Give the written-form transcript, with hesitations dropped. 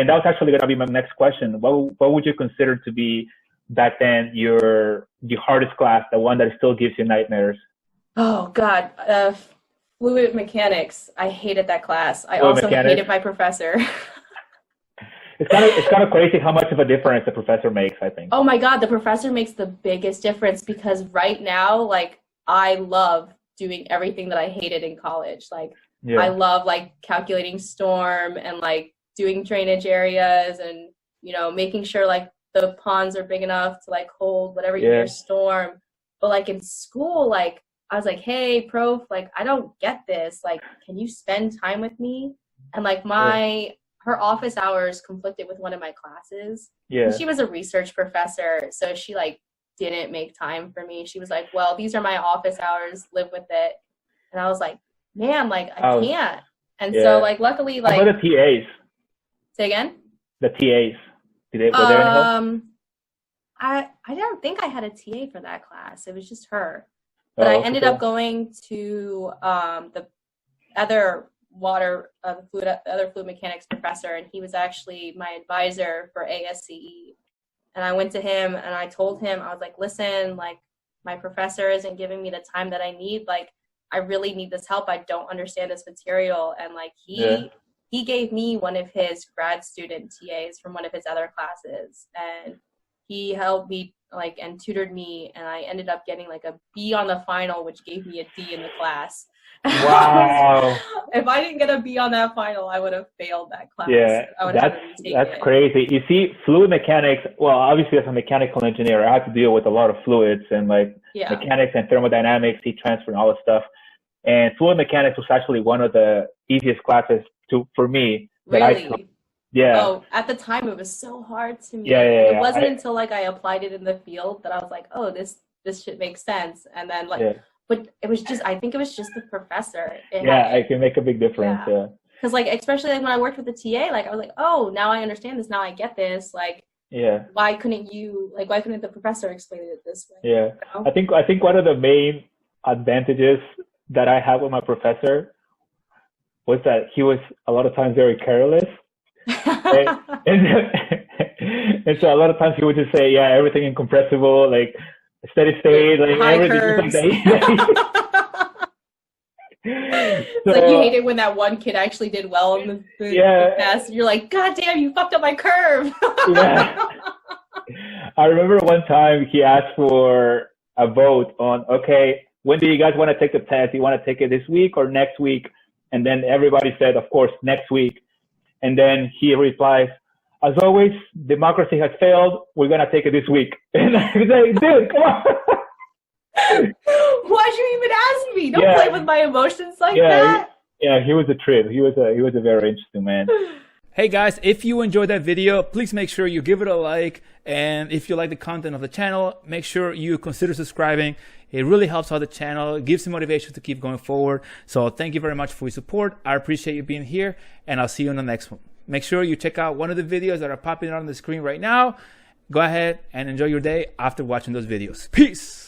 And that was actually going to be my next question. What would you consider to be back then the hardest class, the one that still gives you nightmares? Oh God, fluid mechanics. I hated that class. I Fluid also mechanics? hated my professor. It's kind of crazy how much of a difference the professor makes, I think. Oh my God, the professor makes the biggest difference because right now, like, I love doing everything that I hated in college. Like, Yeah. I love like calculating storm and like doing drainage areas and, you know, making sure like the ponds are big enough to like hold whatever year's storm. But like in school, like I was like, hey, prof, like I don't get this. Like, can you spend time with me? And like her office hours conflicted with one of my classes. Yeah. And she was a research professor, so she like didn't make time for me. She was like, well, these are my office hours, live with it. And I was like, man, like I can't. And so like luckily, like, how about the TAs? Say again? The TAs. Were there any help? I don't think I had a TA for that class. It was just her. But I ended up going to the other fluid mechanics professor, and he was actually my advisor for ASCE. And I went to him and I told him, I was like, listen, like my professor isn't giving me the time that I need. Like, I really need this help. I don't understand this material. And like he gave me one of his grad student TAs from one of his other classes, and he helped me like and tutored me, and I ended up getting like a B on the final, which gave me a D in the class. Wow. If I didn't get a B on that final, I would have failed that class. Yeah, that's crazy. You see, fluid mechanics, well, obviously as a mechanical engineer, I had to deal with a lot of fluids and like mechanics and thermodynamics, heat transfer and all that stuff. And fluid mechanics was actually one of the easiest classes for me. Really? Yeah. Oh, at the time it was so hard to me. Yeah. It wasn't until like I applied it in the field that I was like, oh, this shit makes sense. And then like, but it was just, I think it was just the professor. It can make a big difference. Yeah. Because like, especially like when I worked with the TA, like I was like, oh, now I understand this. Now I get this. Like, why couldn't the professor explain it this way? Yeah. You know? I think one of the main advantages that I had with my professor was that he was a lot of times very careless. and so a lot of times he would just say, everything incompressible, like steady state, like everything. So, like you hate it when that one kid actually did well in the test. You're like, God damn, you fucked up my curve. I remember one time he asked for a vote on, okay, when do you guys want to take the test? You want to take it this week or next week? And then everybody said, of course, next week. And then he replies, as always, democracy has failed. We're going to take it this week. And I was like, dude, come on. Why'd you even ask me? Don't play with my emotions like that. Yeah, he was a trip. He was a very interesting man. Hey guys, if you enjoyed that video, please make sure you give it a like. And if you like the content of the channel, make sure you consider subscribing. It really helps out the channel. It gives you motivation to keep going forward. So thank you very much for your support. I appreciate you being here, and I'll see you in the next one. Make sure you check out one of the videos that are popping on the screen right now. Go ahead and enjoy your day after watching those videos. Peace.